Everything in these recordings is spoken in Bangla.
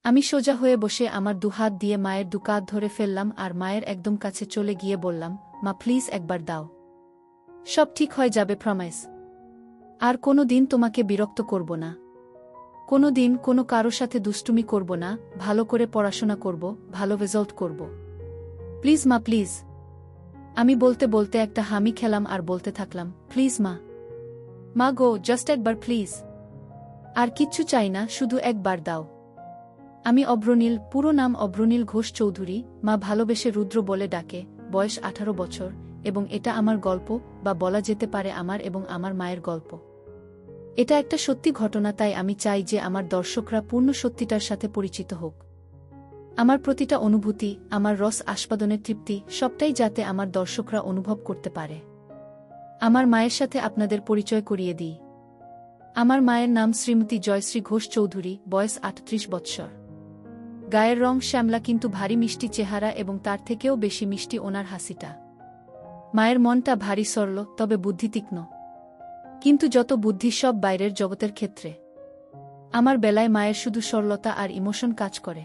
আমি সোজা হয়ে বসে আমার দুহাত দিয়ে মায়ের দুকাঁধ ধরে ফেললাম আর মায়ের একদম কাছে চলে গিয়ে বললাম, মা প্লিজ একবার দাও। সব ঠিক হয়ে যাবে, প্রমিস। আর কোনো দিন তোমাকে বিরক্ত করব না। কোনো দিন কোনো কারো সাথে দুষ্টুমি করব না, ভালো করে পড়াশোনা করব, ভালো রেজাল্ট করব। প্লিজ মা, প্লিজ। আমি বলতে বলতে একটা হামি খেলাম আর বলতে থাকলাম, প্লিজ মা। মা গো, জাস্ট একবার প্লিজ। আর কিচ্ছু চাই না, শুধু একবার দাও। আমি অভ্রনীল, পুরো নাম অভ্রনীল ঘোষ চৌধুরী, মা ভালোবেসে রুদ্র বলে ডাকে, বয়স 18 বছর, এবং এটা আমার গল্প, বা বলা যেতে পারে আমার এবং আমার মায়ের গল্প। এটা একটা সত্যি ঘটনা, তাই আমি চাই যে আমার দর্শকরা পূর্ণ সত্যিটার সাথে পরিচিত হোক। আমার প্রতিটা অনুভূতি, আমার রস আস্বাদনের তৃপ্তি, সবটাই যাতে আমার দর্শকরা অনুভব করতে পারে। আমার মায়ের সাথে আপনাদের পরিচয় করিয়ে দিই। আমার মায়ের নাম শ্রীমতী জয়শ্রী ঘোষ চৌধুরী, বয়স 38 বৎসর। গায়ের রং শ্যামলা, কিন্তু ভারী মিষ্টি চেহারা, এবং তার থেকেও বেশি মিষ্টি ওনার হাসিটা। মায়ের মনটা ভারী সরল, তবে বুদ্ধি তীক্ষ্ণ। কিন্তু যত বুদ্ধি সব বাইরের জগতের ক্ষেত্রে। আমার বেলায় মায়ের শুধু সরলতা আর ইমোশন কাজ করে।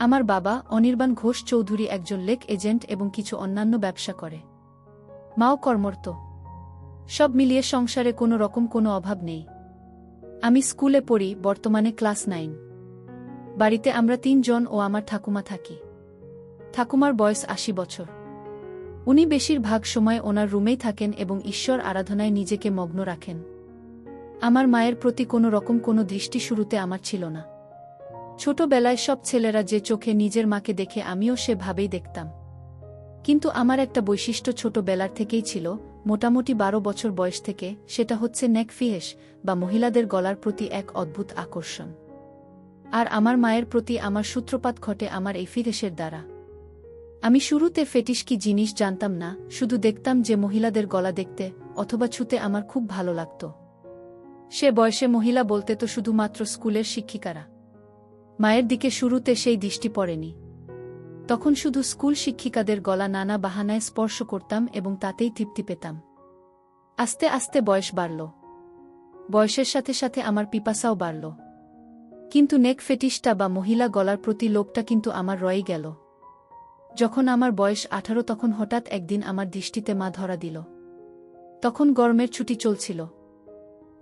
আমার বাবা অনির্বাণ ঘোষ চৌধুরী একজন লেক এজেন্ট এবং কিছু অন্যান্য ব্যবসা করে। মাও কর্মরত। সব মিলিয়ে সংসারে কোনো রকম কোনো অভাব নেই। আমি স্কুলে পড়ি, বর্তমানে ক্লাস 9। বাড়িতে আমরা 3 জন ও আমার ঠাকুমা থাকি। ঠাকুমার বয়স 80 বছর। উনি বেশিরভাগ সময় ওনার রুমেই থাকেন এবং ঈশ্বর আরাধনায় নিজেকে মগ্ন রাখেন। আমার মায়ের প্রতি কোনো রকম কোনো দৃষ্টি শুরুতে আমার ছিল না। ছোটবেলায় সব ছেলেরা যে চোখে নিজের মাকে দেখে, আমিও সেভাবেই দেখতাম। কিন্তু আমার একটা বৈশিষ্ট্য ছোটবেলার থেকেই ছিল, মোটামুটি 12 বছর বয়স থেকে, সেটা হচ্ছে নেক ফিহেস, বা মহিলাদের গলার প্রতি এক অদ্ভুত আকর্ষণ। আর আমার মায়ের প্রতি আমার সূত্রপাত ঘটে আমার এই ফিহেসের দ্বারা। আমি শুরুতে ফেটিশ কি জিনিস জানতাম না, শুধু দেখতাম যে মহিলাদের গলা দেখতে অথবা ছুতে আমার খুব ভালো লাগত। সে বয়সে মহিলা বলতে তো শুধুমাত্র স্কুলের শিক্ষিকারা। মায়ের দিকে শুরুতে সেই দৃষ্টি পড়েনি। তখন শুধু স্কুল শিক্ষিকাদের গলা নানা বাহানায় স্পর্শ করতাম এবং তাতেই তৃপ্তি পেতাম। আস্তে আস্তে বয়স বাড়ল। বয়সের সাথে সাথে আমার পিপাসাও বাড়ল। কিন্তু নেক ফেটিশটা বা মহিলা গলার প্রতি লোভটা কিন্তু আমার রয়ে গেল। যখন আমার বয়স 18, তখন হঠাৎ একদিন আমার দৃষ্টিতে মা ধরা দিল। তখন গরমের ছুটি চলছিল।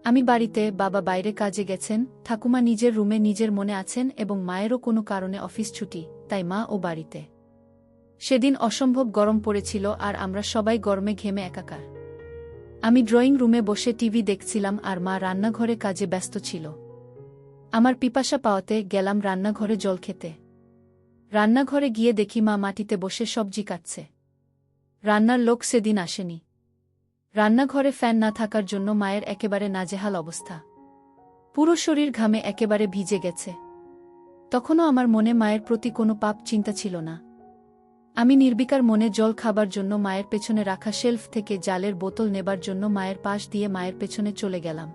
আমি বাড়িতে, বাবা বাইরে কাজে গেছেন, ঠাকুমা নিজের রুমে নিজের মনে আছেন এবং মায়েরও কোনো কারণে অফিস ছুটি, তাই মা ও বাড়িতে। সেদিন অসম্ভব গরম পড়েছিল আর আমরা সবাই গরমে ঘেমে একাকার। আমি ড্রয়িং রুমে বসে টিভি দেখছিলাম আর মা রান্নাঘরে কাজে ব্যস্ত ছিল। আমার পিপাসা পাওয়াতে গেলাম রান্নাঘরে জল খেতে। রান্নাঘরে গিয়ে দেখি মা মাটিতে বসে সবজি কাটছে। রান্নার লোক সেদিন আসেনি। রান্নাঘরে ফ্যান না থাকার জন্য মায়ের একেবারে নাজেহাল অবস্থা। পুরো শরীর ঘামে একেবারে ভিজে গেছে। তখনও আমার মনে মায়ের প্রতি কোনো পাপ চিন্তা ছিল না। আমি নির্বিকার মনে জল খাবার জন্য মায়ের পেছনে রাখা শেলফ থেকে জালের বোতল নেবার জন্য মায়ের পাশ দিয়ে মায়ের পেছনে চলে গেলাম।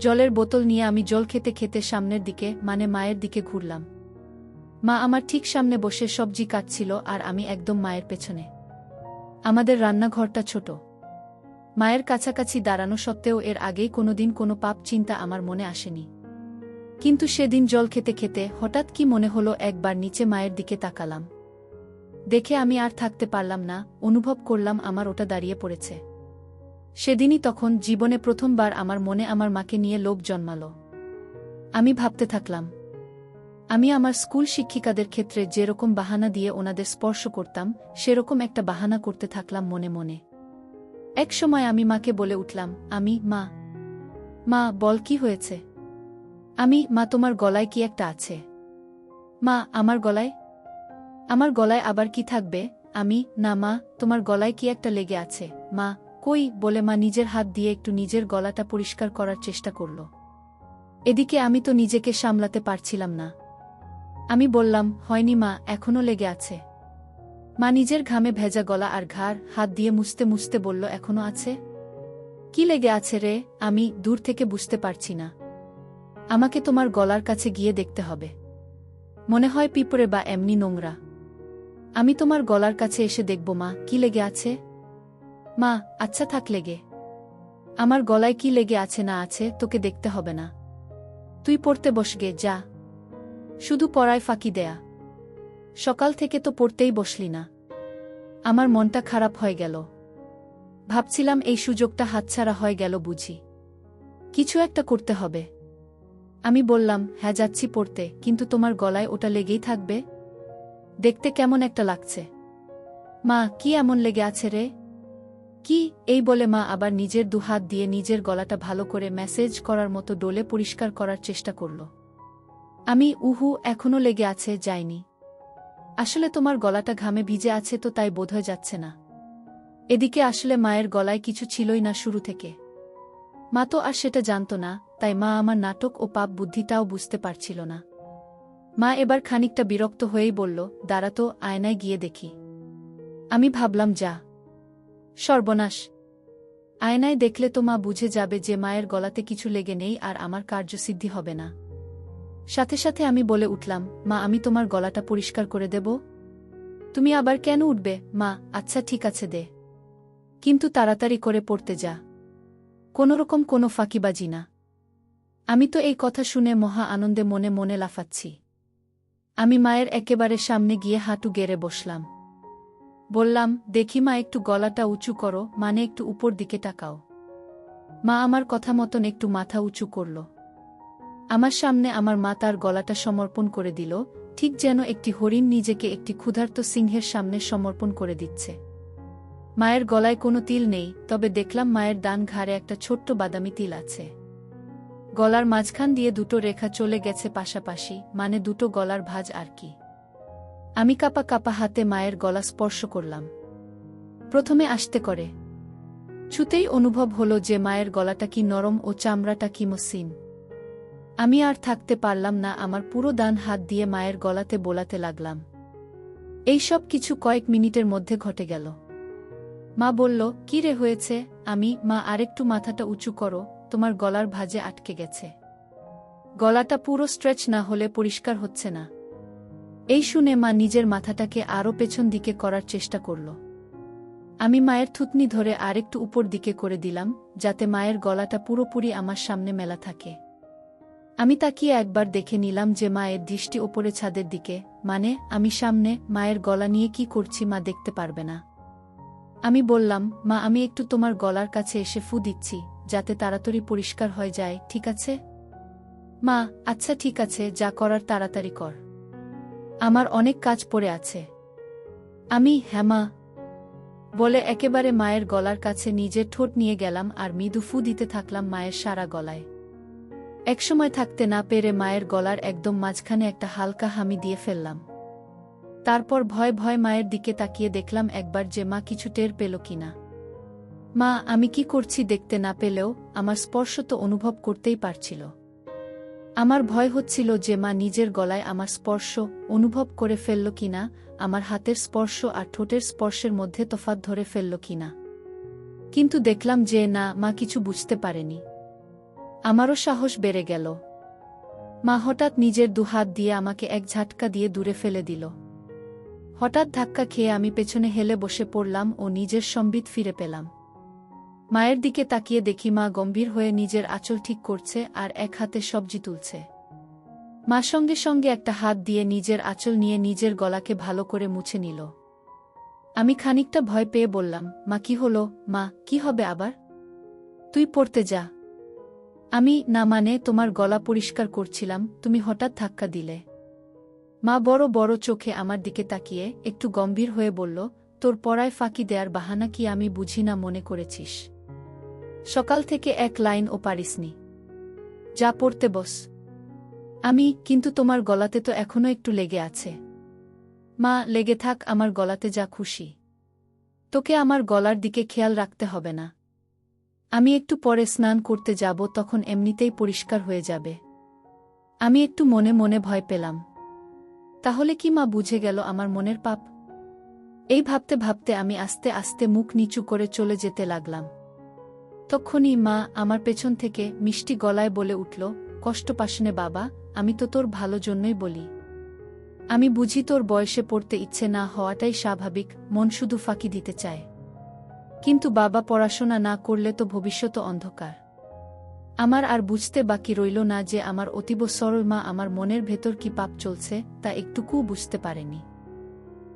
জলের বোতল নিয়ে আমি জল খেতে খেতে সামনের দিকে, মানে মায়ের দিকে ঘুরলাম। মা আমার ঠিক সামনে বসে সবজি কাটছিল আর আমি একদম মায়ের পেছনে। আমাদের রান্নাঘরটা ছোট। মায়ের কাছাকাছি দাঁড়ানো সত্ত্বেও এর আগেই কোনোদিন কোনো পাপ চিন্তা আমার মনে আসেনি। কিন্তু সেদিন জল খেতে খেতে হঠাৎ কি মনে হলো, একবার নিচে মায়ের দিকে তাকালাম। দেখে আমি আর থাকতে পারলাম না, অনুভব করলাম আমার ওটা দাঁড়িয়ে পড়েছে। সেদিনই তখন জীবনে প্রথমবার আমার মনে আমার মাকে নিয়ে লোভ জন্মালো। আমি ভাবতে থাকলাম, আমি আমার স্কুল শিক্ষিকাদের ক্ষেত্রে যেরকম বাহানা দিয়ে ওনাদের স্পর্শ করতাম, সেরকম একটা বাহানা করতে থাকলাম মনে মনে। এক সময় আমি মাকে বলে উঠলাম, মা, মা বল কি হয়েছে? মা তোমার গলায় কি একটা আছে? মা আমার গলায়? আমার গলায় আবার কি থাকবে? না মা, তোমার গলায় কি একটা লেগে আছে। মা, কই, বলে মা নিজের হাত দিয়ে একটু নিজের গলাটা পরিষ্কার করার চেষ্টা করল। এদিকে আমি তো নিজেকে সামলাতে পারছিলাম না। আমি বললাম, হয়নি মা, এখনো লেগে আছে। মা নিজের ঘামে ভেজা গলা আর ঘাড় হাত দিয়ে মুছতে মুছতে বলল, এখনো আছে? কি লেগে আছে রে? আমি দূর থেকে বুঝতে পারছি না। আমাকে তোমার গলার কাছে গিয়ে দেখতে হবে। মনে হয় পিঁপড়ে বা এমনি নোংরা। আমি তোমার গলার কাছে এসে দেখব মা, কি লেগে আছে। মা, আচ্ছা থাক লেগে। আমার গলায় কি লেগে আছে না আছে তোকে দেখতে হবে না। তুই পড়তে বসগে, যা। শুধু পড়ায় ফাঁকি দেয়া। সকাল থেকে তো পড়তেই বসলি না। আমার মনটা খারাপ হয়ে গেল। ভাবছিলাম এই সুযোগটা হাতছাড়া হয়ে গেল বুঝি। কিছু একটা করতে হবে। আমি বললাম, হ্যাঁ যাচ্ছি পড়তে, কিন্তু তোমার গলায় ওটা লেগেই থাকবে? দেখতে কেমন একটা লাগছে। মা, কি এমন লেগে আছে রে? কি? এই বলে মা আবার নিজের দুহাত দিয়ে নিজের গলাটা ভালো করে ম্যাসেজ করার মতো ডোলে পরিষ্কার করার চেষ্টা করল। আমি, উহু, এখনো লেগে আছে, যায়নি। আসলে তোমার গলাটা ঘামে ভিজে আছে তো তাই বোধহয় যাচ্ছে না। এদিকে আসলে মায়ের গলায় কিছু ছিলই না শুরু থেকে। মা তো আর সেটা জানত না, তাই মা আমার নাটক ও পাপ বুদ্ধিটাও বুঝতে পারছিল না। মা এবার খানিকটা বিরক্ত হয়েই বলল, দাঁড়া তো, আয়নায় গিয়ে দেখি। আমি ভাবলাম, যা সর্বনাশ! আয়নায় দেখলে তো মা বুঝে যাবে যে মায়ের গলাতে কিছু লেগে নেই আর আমার কার্যসিদ্ধি হবে না। সাথে সাথে আমি বলে উঠলাম, মা, আমি তোমার গলাটা পরিষ্কার করে দেব। তুমি আবার কেন উঠবে? মা, আচ্ছা ঠিক আছে দে, কিন্তু তাড়াতাড়ি করে পড়তে যা। কোনোরকম কোনো ফাঁকিবাজি না। আমি তো এই কথা শুনে মহা আনন্দে মনে মনে লাফাচ্ছি। আমি মায়ের একেবারে সামনে গিয়ে হাঁটু গেড়ে বসলাম। বললাম, দেখি মা, একটু গলাটা উঁচু করো, মানে একটু উপর দিকে তাকাও। মা আমার কথা মতন একটু মাথা উঁচু করল। আমার সামনে আমার মা তার গলাটা সমর্পণ করে দিল, ঠিক যেন একটি হরিণ নিজেকে একটি ক্ষুধার্ত সিংহের সামনে সমর্পণ করে দিচ্ছে। মায়ের গলায় কোনো তিল নেই, তবে দেখলাম মায়ের ডান ঘাড়ে একটা ছোট্ট বাদামি তিল আছে। গলার মাঝখান দিয়ে দুটো রেখা চলে গেছে পাশাপাশি, মানে দুটো গলার ভাঁজ আর কি। আমি কাপা কাপা হাতে মায়ের গলা স্পর্শ করলাম। প্রথমে আস্তে করে। ছুতেই অনুভব হলো যে মায়ের গলাটা কি নরম ও চামড়াটা কি মসৃণ। আমি আর থাকতে পারলাম না, আমার পুরো ডান হাত দিয়ে মায়ের গলাতে বোলাতে লাগলাম। এই সব কিছু কয়েক মিনিটের মধ্যে ঘটে গেল। মা বলল, কি রে হয়েছে? আমি, মা, আরেকটু মাথাটা উঁচু করো, তোমার গলার ভাঁজে আটকে গেছে। গলাটা পুরো স্ট্রেচ না হলে পরিষ্কার হচ্ছে না। এই শুনে মা নিজের মাথাটাকে আরও পেছন দিকে করার চেষ্টা করল। আমি মায়ের থুতনি ধরে আরেকটু উপর দিকে করে দিলাম, যাতে মায়ের গলাটা পুরোপুরি আমার সামনে মেলা থাকে। আমি তাকিয়ে একবার দেখে নিলাম যে মায়ের দৃষ্টি ওপরে ছাদের দিকে, মানে আমি সামনে। মায়ের গলা নিয়ে কি করছি মা দেখতে পারবে না। আমি বললাম, মা, আমি একটু তোমার গলার কাছে এসে ফু দিচ্ছি, যাতে তাড়াতাড়ি পরিষ্কার হয়ে যায়, ঠিক আছে? মা, আচ্ছা ঠিক আছে, যা করার তাড়াতাড়ি কর, আমার অনেক কাজ পড়ে আছে। আমি, হ্যাঁ মা, বলে একেবারে মায়ের গলার কাছে নিজের ঠোঁট নিয়ে গেলাম আর মৃদু ফু দিতে থাকলাম মায়ের সারা গলায়। একসময় থাকতে না পেরে মায়ের গলার একদম মাঝখানে একটা হালকা হামি দিয়ে ফেললাম। তারপর ভয় ভয় মায়ের দিকে তাকিয়ে দেখলাম একবার যে মা কিছু টের পেল কিনা। মা আমি কি করছি দেখতে না পেলেও আমার স্পর্শ তো অনুভব করতেই পারছিল। আমার ভয় হচ্ছিল যে মা নিজের গলায় আমার স্পর্শ অনুভব করে ফেলল কিনা, আমার হাতের স্পর্শ আর ঠোঁটের স্পর্শের মধ্যে তফাৎ ধরে ফেলল কিনা। কিন্তু দেখলাম যে না, মা কিছু বুঝতে পারেনি। আমারও সাহস বেড়ে গেল। মা হঠাৎ নিজের দুহাত দিয়ে আমাকে এক ঝাটকা দিয়ে দূরে ফেলে দিল। হঠাৎ ধাক্কা খেয়ে আমি পেছনে হেলে বসে পড়লাম ও নিজের সম্বিত ফিরে পেলাম। মায়ের দিকে তাকিয়ে দেখি মা গম্ভীর হয়ে নিজের আঁচল ঠিক করছে আর এক হাতে সবজি তুলছে। মা সঙ্গে সঙ্গে একটা হাত দিয়ে নিজের আঁচল নিয়ে নিজের গলাকে ভালো করে মুছে নিল। আমি খানিকটা ভয় পেয়ে বললাম, মা কি হলো? মা, কি হবে আবার? তুই পড়তে যা। আমি, না মানে তোমার গলা পরিষ্কার করছিলাম, তুমি হঠাৎ ধাক্কা দিলে। মা বড় বড় চোখে আমার দিকে তাকিয়ে একটু গম্ভীর হয়ে বলল, তোর পড়ায় ফাঁকি দেয়ার বাহানা কি আমি বুঝি না মনে করেছিস? সকাল থেকে এক লাইনও পারিসনি, যা পড়তে বস। আমি, কিন্তু তোমার গলাতে তো এখনো একটু লেগে আছে। মা, লেগে থাক আমার গলাতে যা খুশি, তোকে আমার গলার দিকে খেয়াল রাখতে হবে না। আমি একটু পরে স্নান করতে যাব, তখন এমনিতেই পরিষ্কার হয়ে যাবে। আমি একটু মনে মনে ভয় পেলাম। তাহলে কি মা বুঝে গেল আমার মনের পাপ? এই ভাবতে ভাবতে আমি আস্তে আস্তে মুখ নিচু করে চলে যেতে লাগলাম। তখনই মা আমার পেছন থেকে মিষ্টি গলায় বলে উঠল, কষ্ট পাস নে বাবা, আমি তো তোর ভালো জন্যই বলি। আমি বুঝি তোর বয়সে পড়তে ইচ্ছে না হওয়াটাই স্বাভাবিক, মন শুধু ফাঁকি দিতে চায়। কিন্তু বাবা, পড়াশোনা না করলে তো ভবিষ্যৎ অন্ধকার। আমার আর বুঝতে বাকি রইল না যে আমার অতীব সরল মা আমার মনের ভেতর কি পাপ চলছে তা একটুকুও বুঝতে পারেনি।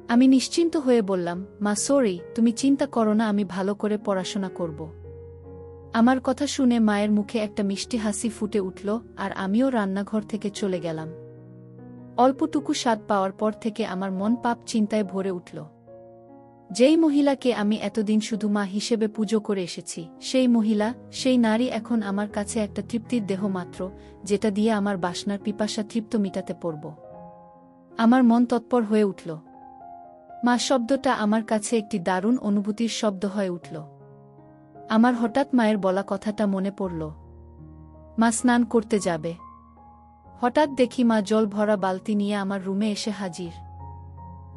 আমি নিশ্চিন্ত হয়ে বললাম, মা সরি, তুমি চিন্তা করো না, আমি ভালো করে পড়াশোনা করব। আমার কথা শুনে মায়ের মুখে একটা মিষ্টি হাসি ফুটে উঠল আর আমিও রান্নাঘর থেকে চলে গেলাম। অল্পটুকু স্বাদ পাওয়ার পর থেকে আমার মন পাপ চিন্তায় ভরে উঠল। যেই মহিলাকে আমি এতদিন শুধু মা হিসেবে পুজো করে এসেছি, সেই মহিলা, সেই নারী এখন আমার কাছে একটা তৃপ্তির দেহ মাত্র, যেটা দিয়ে আমার বাসনার পিপাসা তৃপ্ত মিটাতে পারব। আমার মন তৎপর হয়ে উঠল। মা শব্দটা আমার কাছে একটি দারুণ অনুভূতির শব্দ হয়ে উঠল। আমার হঠাৎ মায়ের বলা কথাটা মনে পড়ল। মা স্নান করতে যাবে। হঠাৎ দেখি মা জল ভরা বালতি নিয়ে আমার রুমে এসে হাজির।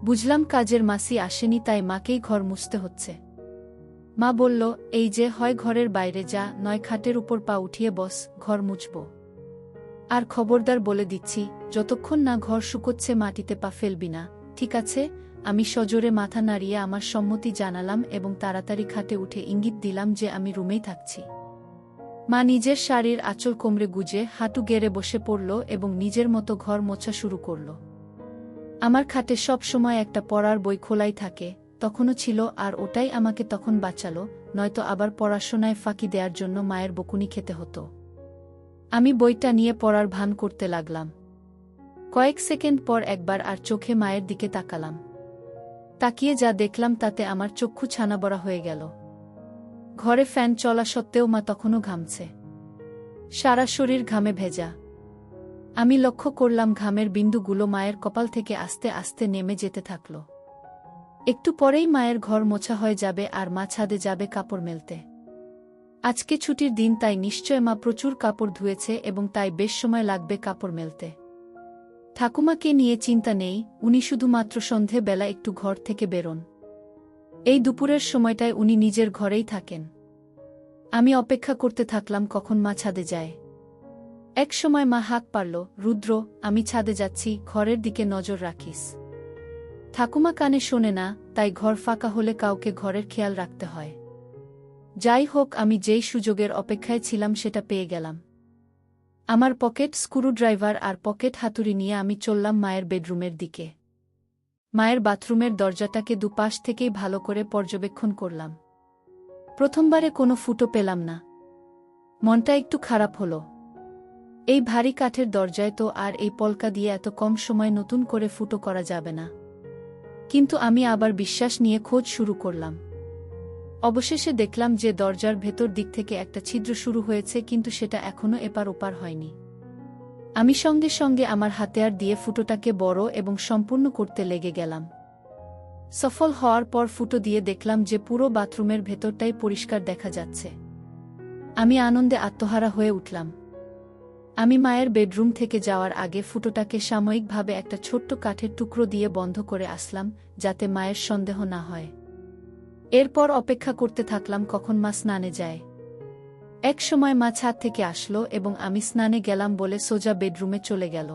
বুঝলাম কাজের মাসি আসেনি, তাই মাকেই ঘর মুছতে হচ্ছে। মা বলল, এই যে, হয় ঘরের বাইরে যা, নয় খাটের উপর পা উঠিয়ে বস, ঘর মুছব। আর খবরদার বলে দিচ্ছি, যতক্ষণ না ঘর শুকোচ্ছে মাটিতে পা ফেলবি না, ঠিক আছে? আমি সজোরে মাথা নাড়িয়ে আমার সম্মতি জানালাম এবং তাড়াতাড়ি খাটে উঠে ইঙ্গিত দিলাম যে আমি রুমেই থাকছি। মা নিজের শাড়ির আঁচল কোমরে গুজে হাঁটু গেড়ে বসে পড়ল এবং নিজের মতো ঘর মোছা শুরু করল। আমার খাটে সব সময় একটা পড়ার বই খোলাই থাকে, তখনও ছিল, আর ওটাই আমাকে তখন বাঁচালো, নয়তো আবার পড়াশোনায় ফাঁকি দেওয়ার জন্য মায়ের বকুনি খেতে হতো। আমি বইটা নিয়ে পড়ার ভান করতে লাগলাম। কয়েক সেকেন্ড পর একবার আর চোখে মায়ের দিকে তাকালাম। তাকিয়ে যা দেখলাম তাতে আমার চক্ষু ছানাবড়া হয়ে গেল। ঘরে ফ্যান চলা সত্ত্বেও মা তখনও ঘামছে। সারা শরীর ঘামে ভেজা। আমি লক্ষ্য করলাম ঘামের বিন্দুগুলো মায়ের কপাল থেকে আস্তে আস্তে নেমে যেতে থাকল। একটু পরেই মায়ের ঘর মোছা হয়ে যাবে আর মা ছাদে যাবে কাপড় মেলতে। আজকে ছুটির দিন, তাই নিশ্চয় মা প্রচুর কাপড় ধুয়েছে এবং তাই বেশ সময় লাগবে কাপড় মেলতে। ঠাকুমাকে নিয়ে চিন্তা নেই, উনি শুধুমাত্র সন্ধে বেলা একটু ঘর থেকে বেরোন। এই দুপুরের সময়টায় উনি নিজের ঘরেই থাকেন। আমি অপেক্ষা করতে থাকলাম কখন মা ছাদে যায়। এক সময় মা হাঁক পারল, রুদ্র, আমি ছাদে যাচ্ছি, ঘরের দিকে নজর রাখিস। ঠাকুমা কানে শোনে না, তাই ঘর ফাঁকা হলে কাউকে ঘরের খেয়াল রাখতে হয়। যাই হোক, আমি যেই সুযোগের অপেক্ষায় ছিলাম সেটা পেয়ে গেলাম। আমার পকেট স্ক্রুড্রাইভার আর পকেট হাতুড়ি নিয়ে আমি চললাম মায়ের বেডরুমের দিকে। মায়ের বাথরুমের দরজাটাকে দুপাশ থেকেই ভালো করে পর্যবেক্ষণ করলাম। প্রথমবারে কোনো ফুটো পেলাম না। মনটা একটু খারাপ হলো। এই ভারী কাঠের দরজায় তো আর এই পলকা দিয়ে এত কম সময় নতুন করে ফুটো করা যাবে না। কিন্তু আমি আবার বিশ্বাস নিয়ে খোঁজ শুরু করলাম। অবশেষে দেখলাম যে দরজার ভেতর দিক থেকে একটা ছিদ্র শুরু হয়েছে, কিন্তু সেটা এখনো এপার ওপার হয়নি। আমি সঙ্গে সঙ্গে আমার হাতিয়ার দিয়ে ফুটোটাকে বড় এবং সম্পূর্ণ করতে লেগে গেলাম। সফল হওয়ার পর ফুটো দিয়ে দেখলাম যে পুরো বাথরুমের ভেতরটাই পরিষ্কার দেখা যাচ্ছে। আমি আনন্দে আত্মহারা হয়ে উঠলাম। আমি মায়ের বেডরুম থেকে যাওয়ার আগে ফুটোটাকে সাময়িকভাবে একটা ছোট্ট কাঠের টুকরো দিয়ে বন্ধ করে আসলাম, যাতে মায়ের সন্দেহ না হয়। এরপর অপেক্ষা করতে থাকলাম কখন মা স্নানে যায়। এক সময় মা ছাদ থেকে আসলো এবং আমি স্নানে গেলাম বলে সোজা বেডরুমে চলে গেল।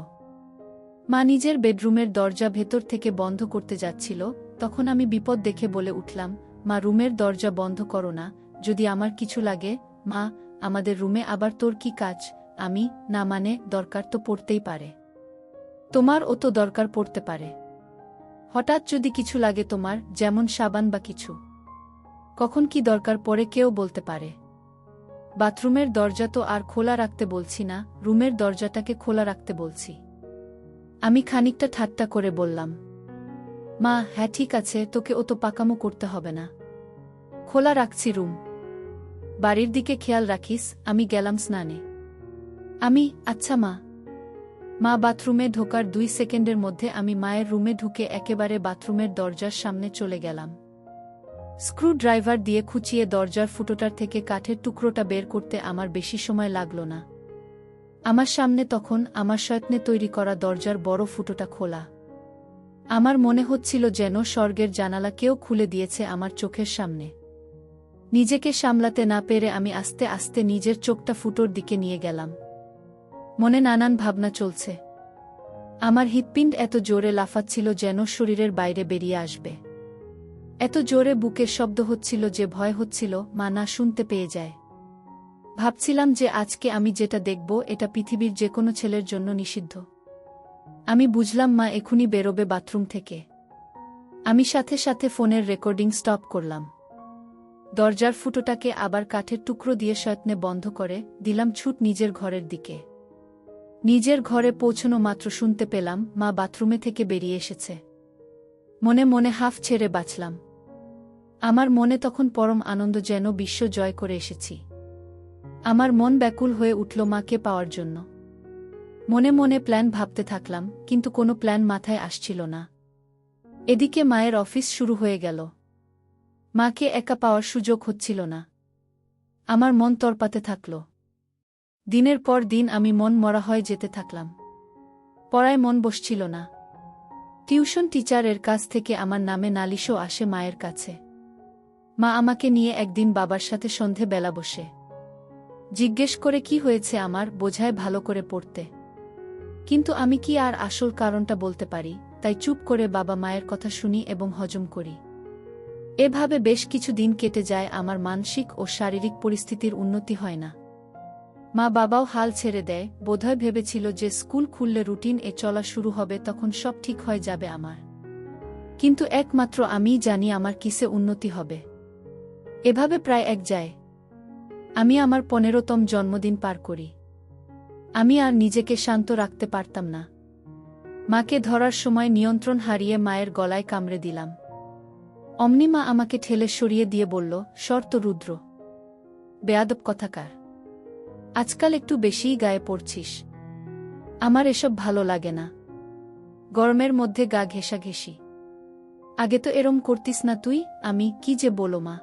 মা নিজের বেডরুমের দরজা ভেতর থেকে বন্ধ করতে যাচ্ছিল, তখন আমি বিপদ দেখে বলে উঠলাম, মা, রুমের দরজা বন্ধ করো না, যদি আমার কিছু লাগে। মা, আমাদের রুমে আবার তোর কি কাজ? আমি, না মানে, দরকার তো পড়তেই পারে। তোমারও তো দরকার পড়তে পারে। হঠাৎ যদি কিছু লাগে তোমার, যেমন সাবান বা কিছু। কখন কি দরকার পড়ে কেউ বলতে পারে। বাথরুমের দরজা তো আর খোলা রাখতে বলছি না, রুমের দরজাটাকে খোলা রাখতে বলছি। আমি খানিকটা ঠাট্টা করে বললাম। মা, হ্যাঁ ঠিক আছে, তোকে অত পাকামো করতে হবে না। খোলা রাখছি রুম। বাড়ির দিকে খেয়াল রাখিস। আমি গেলাম স্নানে। আচ্ছা মা। মা বাথরুমে ঢোকার 2 সেকেন্ডের মধ্যে আমি মায়ের রুমে ঢুকে একেবারে বাথরুমের দরজার সামনে চলে গেলাম। স্ক্রুড্রাইভার দিয়ে খুঁচিয়ে দরজার ফুটোটার থেকে কাঠের টুকরোটা বের করতে আমার বেশি সময় লাগল না। আমার সামনে তখন আমার যত্নে তৈরি করা দরজার বড় ফুটোটা খোলা। আমার মনে হচ্ছিল যেন স্বর্গের জানালা কেউ খুলে দিয়েছে আমার চোখের সামনে। নিজেকে সামলাতে না পেরে আমি আস্তে আস্তে নিজের চোখটা ফুটোর দিকে নিয়ে গেলাম। মনে নানান ভাবনা চলছে। আমার হৃৎপিণ্ড এত জোরে লাফাচ্ছিল যেন শরীরের বাইরে বেরিয়ে আসবে। এত জোরে বুকের শব্দ হচ্ছিল যে ভয় হচ্ছিল মা না শুনতে পেয়ে যায়। ভাবছিলাম যে আজকে আমি যেটা দেখব এটা পৃথিবীর যে কোনো ছেলের জন্য নিষিদ্ধ। আমি বুঝলাম মা এখুনি বেরোবে বাথরুম থেকে। আমি সাথে সাথে ফোনের রেকর্ডিং স্টপ করলাম। দরজার ফুটোটাকে আবার কাঠের টুকরো দিয়ে সয়ত্নে বন্ধ করে দিলাম ছুট নিজের ঘরের দিকে। নিজের ঘরে পৌঁছনো মাত্র শুনতে পেলাম মা বাথরুমে থেকে বেরিয়ে এসেছে। মনে মনে হাফ ছেড়ে বাঁচলাম। আমার মনে তখন পরম আনন্দ, যেন বিশ্ব জয় করে এসেছি। আমার মন ব্যাকুল হয়ে উঠল মাকে পাওয়ার জন্য। মনে মনে প্ল্যান ভাবতে থাকলাম, কিন্তু কোনো প্ল্যান মাথায় আসছিল না। এদিকে মায়ের অফিস শুরু হয়ে গেল। মাকে একা পাওয়ার সুযোগ হচ্ছিল না। আমার মন তরপাতে থাকল। দিনের পর দিন আমি মন মরা হয়ে যেতে থাকলাম। পড়ায় মন বসছিল না। টিউশন টিচারের কাছ থেকে আমার নামে নালিশও আসে মায়ের কাছে। মা আমাকে নিয়ে একদিন বাবার সাথে সন্ধে বেলা বসে জিজ্ঞেস করে কি হয়েছে আমার, বোঝায় ভালো করে পড়তে। কিন্তু আমি কি আর আসল কারণটা বলতে পারি, তাই চুপ করে বাবা মায়ের কথা শুনি এবং হজম করি। এভাবে বেশ কিছু দিন কেটে যায়। আমার মানসিক ও শারীরিক পরিস্থিতির উন্নতি হয় না। মা বাবাও হাল ছেড়ে দেয়। বোধহয় ভেবেছিল যে স্কুল খুললে রুটিন এ চলা শুরু হবে, তখন সব ঠিক হয়ে যাবে আমার। কিন্তু একমাত্র আমিই জানি আমার কিসে উন্নতি হবে। এভাবে প্রায় এক যায়। আমি আমার 15তম জন্মদিন পার করি। আমি আর নিজেকে শান্ত রাখতে পারতাম না। মাকে ধরার সময় নিয়ন্ত্রণ হারিয়ে মায়ের গলায় কামড়ে দিলাম। অমনি মা আমাকে ঠেলে সরিয়ে দিয়ে বলল, শর্ত রুদ্র, বেয়াদব কথাকার, আজকাল একটু বেশিই গায়ে পড়ছিস। আমার এসব ভালো লাগে না। গরমের মধ্যে গা ঘেঁষাঘেঁষি। আগে তো এরম করতিস না তুই। আমি কি যে বলো মা।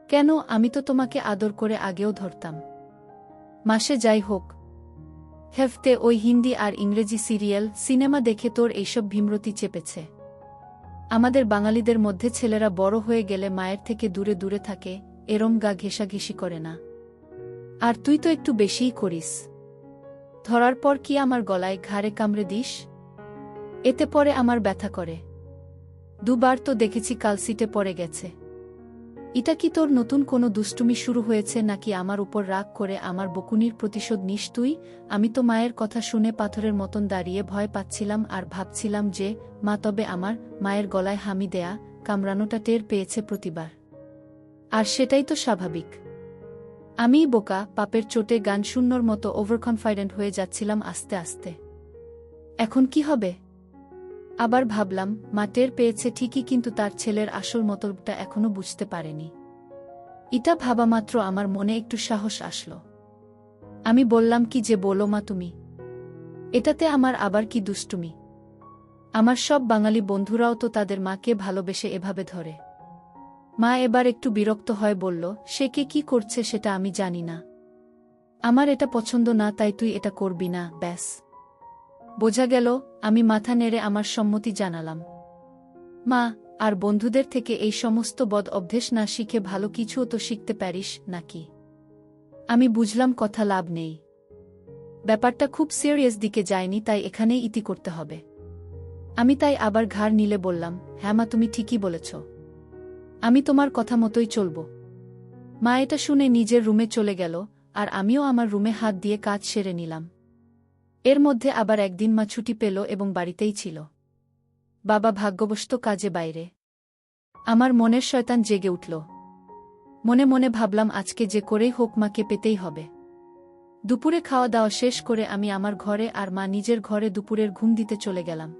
কেন, আমি তো তোমাকে আদর করে আগেও ধরতাম। মাসে যাই হোক, হেফতে ওই হিন্দি আর ইংরেজি সিরিয়াল সিনেমা দেখে তোর এইসব ভীমরতি চেপেছে। আমাদের বাঙালিদের মধ্যে ছেলেরা বড় হয়ে গেলে মায়ের থেকে দূরে দূরে থাকে, এরম গা ঘেঁষাঘেঁষি করে না। আর তুই তো একটু বেশিই করিস। ধরার পর কি আমার গলায় ঘাড়ে কামড়ে দিস? এতে পরে আমার ব্যথা করে। দুবার তো দেখেছি কালসিটে পড়ে গেছে। এটা কি তোর নতুন কোনো দুষ্টুমি শুরু হয়েছে, নাকি আমার উপর রাগ করে আমার বকুনির প্রতিশোধ নিস তুই? আমি তো মায়ের কথা শুনে পাথরের মতন দাঁড়িয়ে ভয় পাচ্ছিলাম আর ভাবছিলাম যে মা তবে আমার মায়ের গলায় হামি দেয়া কামড়ানোটা টের পেয়েছে প্রতিবার। আর সেটাই তো স্বাভাবিক। আমিই বোকা, পাপের চোটে গান শূন্যর মতো ওভারকনফিডেন্ট হয়ে যাচ্ছিলাম আস্তে আস্তে। এখন কি হবে? আবার ভাবলাম মা টের পেয়েছে ঠিকই, কিন্তু তার ছেলের আসল মতলবটা এখনো বুঝতে পারেনি। এটা ভাবা মাত্র আমার মনে একটু সাহস আসলো। আমি বললাম, কি যে বলো মা তুমি। এটাতে আমার আবার কি দুষ্টুমি? আমার সব বাঙালি বন্ধুরাও তো তাদের মাকে ভালোবেসে এভাবে ধরে। মা এবার একটু বিরক্ত হয়, বলল, সে কে কি করছে সেটা আমি জানি না। আমার এটা পছন্দ না, তাই তুই এটা করবি না, ব্যাস। বোঝা গেল। আমি মাথা নেড়ে আমার সম্মতি জানালাম। মা, আর বন্ধুদের থেকে এই সমস্ত বদ অভ্যেস না শিখে ভালো কিছুও তো শিখতে পারিস নাকি? আমি বুঝলাম কথা লাভ নেই। ব্যাপারটা খুব সিরিয়াস দিকে যায়নি, তাই এখানেই ইতি করতে হবে। আমি তাই আবার ঘাড় নিলে বললাম, হ্যাঁ মা, তুমি ঠিকই বলেছ। আমি তোমার কথা মতোই চলব। মা এটা শুনে নিজের রুমে চলে গেল, আর আমিও আমার রুমে হাত দিয়ে কাজ সেরে নিলাম। এর মধ্যে আবার একদিন মা ছুটি পেল এবং বাড়িতেই ছিল। বাবা ভাগ্যবশত কাজে বাইরে। আমার মনের শয়তান জেগে উঠল। মনে মনে ভাবলাম আজকে যে করেই হোক মাকে পেতেই হবে। দুপুরে খাওয়া দাওয়া শেষ করে আমি আমার ঘরে আর মা নিজের ঘরে দুপুরের ঘুম দিতে চলে গেলাম।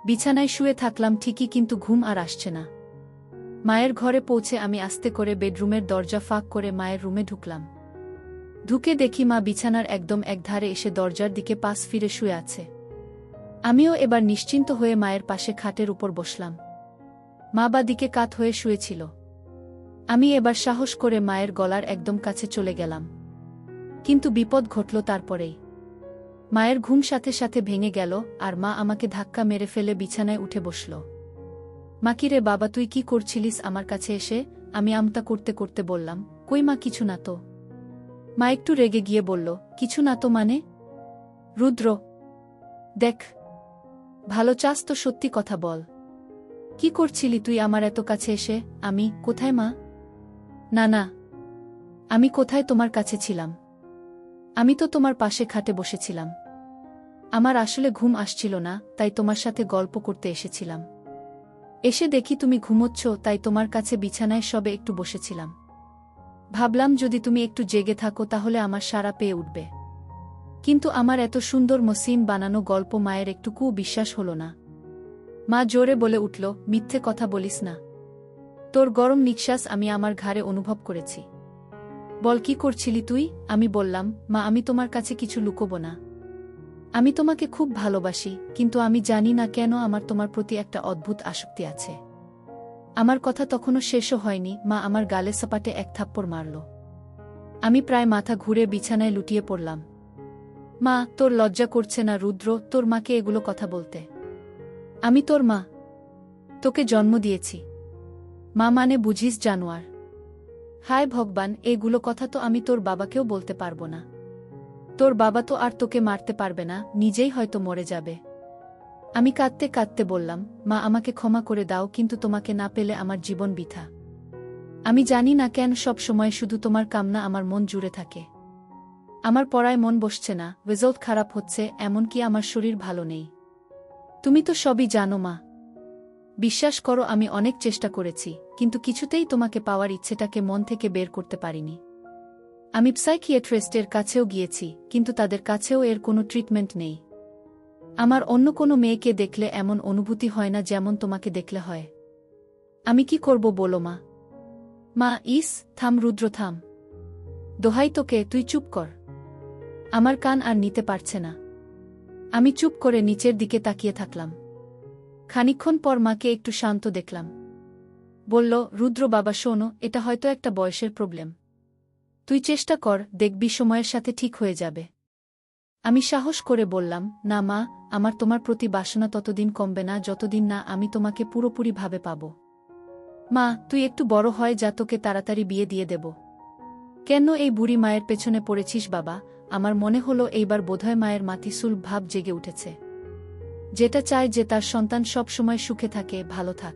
বিছানায় শুয়ে থাকলাম ঠিকই, কিন্তু ঘুম আর আসছে না। মায়ের ঘরে পৌঁছে আমি আস্তে করে বেডরুমের দরজা ফাঁক করে মায়ের রুমে ঢুকলাম। ঢুকে দেখি মা বিছানার একদম একধারে এসে দরজার দিকে পাশ ফিরে শুয়ে আছে। আমিও এবার নিশ্চিন্ত হয়ে মায়ের পাশে খাটের উপর বসলাম। মা বা দিকে কাত হয়ে শুয়েছিল। আমি এবার সাহস করে মায়ের গলার একদম কাছে চলে গেলাম। কিন্তু বিপদ ঘটল তারপরেই। মায়ের ঘুম সাথে সাথে ভেঙে গেল, আর মা আমাকে ধাক্কা মেরে ফেলে বিছানায় উঠে বসল। মা, কি রে বাবা, তুই কি করছিলিস আমার কাছে এসে? আমি আমতা করতে করতে বললাম, কই মা, কিছু না তো। মা একটু রেগে গিয়ে বলল, কিছু না তো মানে? রুদ্র, দেখ, ভালো চাস তো সত্যি কথা বল। কি করছিলি তুই আমার এত কাছে এসে? আমি কোথায় মা? না না, আমি কোথায় তোমার কাছে ছিলাম? আমি তো তোমার পাশে খাটে বসেছিলাম। আমার আসলে ঘুম আসছিল না, তাই তোমার সাথে গল্প করতে এসেছিলাম। এসে দেখি তুমি ঘুমোচ্ছ, তাই তোমার কাছে বিছানায় সবে একটু বসেছিলাম। ভাবলাম যদি তুমি একটু জেগে থাকো তাহলে আমার সাড়া পেয়ে উঠবে। কিন্তু আমার এত সুন্দর মসৃণ বানানো গল্প মায়ের একটুকুও বিশ্বাস হল না। মা জোরে বলে উঠল, মিথ্যে কথা বলিস না। তোর গরম নিঃশ্বাস আমি আমার ঘাড়ে অনুভব করেছি। বল, কি করছিলি তুই? আমি বললাম, মা, আমি তোমার কাছে কিছু লুকোবো না। আমি তোমাকে খুব ভালোবাসি, কিন্তু আমি জানি না কেন আমার তোমার প্রতি একটা অদ্ভুত আসক্তি আছে। আমার কথা তখনও শেষও হয়নি, মা আমার গালে সাপাটে এক থাপ্পড় মারল। আমি প্রায় মাথা ঘুরে বিছানায় লুটিয়ে পড়লাম। মা, তোর লজ্জা করছে না রুদ্র, তোর মাকে এগুলো কথা বলতে? আমি তোর মা, তোকে জন্ম দিয়েছি। মা মানে বুঝিস জানোয়ার? হায় ভগবান, এগুলো কথা তো আমি তোর বাবাকেও বলতে পারবো না। তোর বাবা তো আর তোকে মারতে পারবে না, নিজেই হয়তো মরে যাবে। আমি কাঁদতে কাঁদতে বললাম, মা, আমাকে ক্ষমা করে দাও, কিন্তু তোমাকে না পেলে আমার জীবন বৃথা। আমি জানি না কেন সব সময় শুধু তোমার কামনা আমার মন জুড়ে থাকে। আমার পড়ায় মন বসছে না, রেজাল্ট খারাপ হচ্ছে, এমনকি আমার শরীর ভালো নেই। তুমি তো সবই জানো মা। বিশ্বাস করো, আমি অনেক চেষ্টা করেছি, কিন্তু কিছুতেই তোমাকে পাওয়ার ইচ্ছেটাকে মন থেকে বের করতে পারিনি। আমি সাইকিয়াট্রিস্টের কাছেও গিয়েছি, কিন্তু তাদের কাছেও এর কোনো ট্রিটমেন্ট নেই। আমার অন্য কোনো মেয়েকে দেখলে এমন অনুভূতি হয় না যেমন তোমাকে দেখলে হয়। আমি কি করব বলো মা? মা, থাম রুদ্র, থাম। দোহাই তোকে, তুই চুপ কর। আমার কান আর নিতে পারছে না। আমি চুপ করে নিচের দিকে তাকিয়ে থাকলাম। খানিকক্ষণ পর মাকে একটু শান্ত দেখলাম। বলল, রুদ্র বাবা, শোনো, এটা হয়তো একটা বয়সের প্রবলেম। তুই চেষ্টা কর, দেখবি সময়ের সাথে ঠিক হয়ে যাবে। আমি সাহস করে বললাম, না মা, আমার তোমার প্রতি বাসনা ততদিন কমবে না যতদিন না আমি তোমাকে পুরোপুরিভাবে পাব। মা, তুই একটু বড় হয় যা, তোকে তাড়াতাড়ি বিয়ে দিয়ে দেব। কেন এই বুড়ি মায়ের পেছনে পড়েছিস বাবা? আমার মনে হলো এইবার বোধহয় মায়ের মাতিসুল ভাব জেগে উঠেছে। যেটা চায় যে তার সন্তান সব সময় সুখে থাকে, ভালো থাক।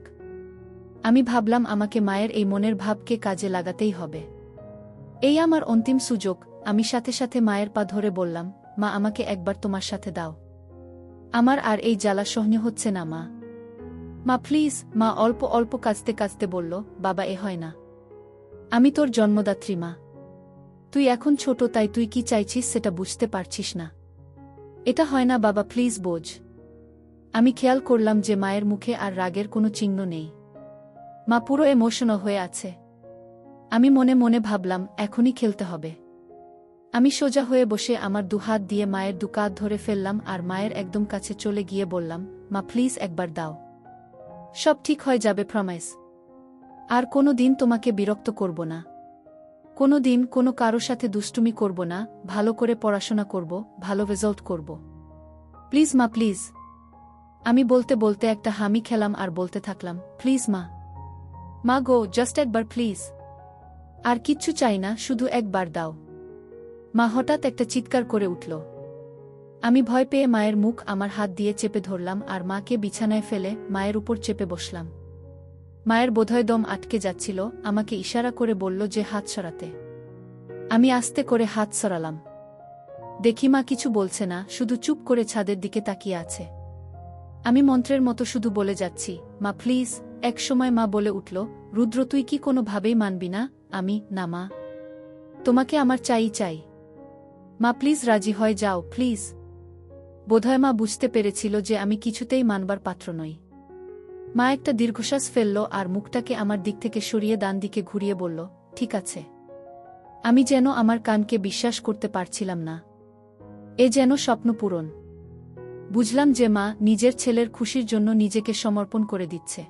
আমি ভাবলাম আমাকে মায়ের এই মনের ভাবকে কাজে লাগাতেই হবে। এই আমার অন্তিম সুযোগ। আমি সাথে সাথে মায়ের পা ধরে বললাম, মা, আমাকে একবার তোমার সাথে দাও। আমার আর এই জ্বালা সহ্য হচ্ছে না মা। মা প্লিজ। মা অল্প অল্প কাঁদতে কাঁদতে বলল, বাবা, এ হয় না। আমি তোর জন্মদাত্রী মা। তুই এখন ছোট, তাই তুই কি চাইছিস সেটা বুঝতে পারছিস না। এটা হয় না বাবা, প্লিজ বোঝ। আমি খেয়াল করলাম যে মায়ের মুখে আর রাগের কোনো চিহ্ন নেই। মা পুরো ইমোশনাল হয়ে আছে। আমি মনে মনে ভাবলাম, এখনই খেলতে হবে। আমি সোজা হয়ে বসে আমার দুহাত দিয়ে মায়ের দুকাত ধরে ফেললাম আর মায়ের একদম কাছে চলে গিয়ে বললাম, মা প্লিজ একবার দাও। সব ঠিক হয়ে যাবে, প্রমিস। আর কোনো দিন তোমাকে বিরক্ত করব না। কোনো দিন কোনো কারো সাথে দুষ্টুমি করব না, ভালো করে পড়াশোনা করব, ভালো রেজাল্ট করব। প্লিজ মা, প্লিজ। আমি বলতে বলতে একটা হামি খেলাম আর বলতে থাকলাম, প্লিজ মা। মা গো, জাস্ট একবার প্লিজ। আর কিচ্ছু চাই না, শুধু একবার দাও। মা হঠাৎ একটা চিৎকার করে উঠল। আমি ভয় পেয়ে মায়ের মুখ আমার হাত দিয়ে চেপে ধরলাম আর মাকে বিছানায় ফেলে মায়ের উপর চেপে বসলাম। মায়ের বোধহয় দম আটকে যাচ্ছিল, আমাকে ইশারা করে বলল যে হাত সরাতে। আমি আস্তে করে হাত সরালাম। দেখি মা কিছু বলছে না, শুধু চুপ করে ছাদের দিকে তাকিয়ে আছে। আমি মন্ত্রের মতো শুধু বলে যাচ্ছি, মা প্লিজ। এক সময় মা বলে উঠল, রুদ্র, তুই কি কোনোভাবেই মানবি না? আমি, না মা, তোমাকে আমার চাই চাই। মা প্লিজ রাজি হয়ে যাও, প্লিজ। বোধহয় মা বুঝতে পেরেছিল যে আমি কিছুতেই মানবার পাত্র নই। মা একটা দীর্ঘশ্বাস ফেলল আর মুখটাকে আমার দিক থেকে সরিয়ে ডান দিকে ঘুরিয়ে বলল, ঠিক আছে। আমি যেন আমার কানকে বিশ্বাস করতে পারছিলাম না। এ যেন স্বপ্ন পূরণ। বুঝলাম যে মা নিজের ছেলের খুশির জন্য নিজেকে সমর্পণ করে দিচ্ছে।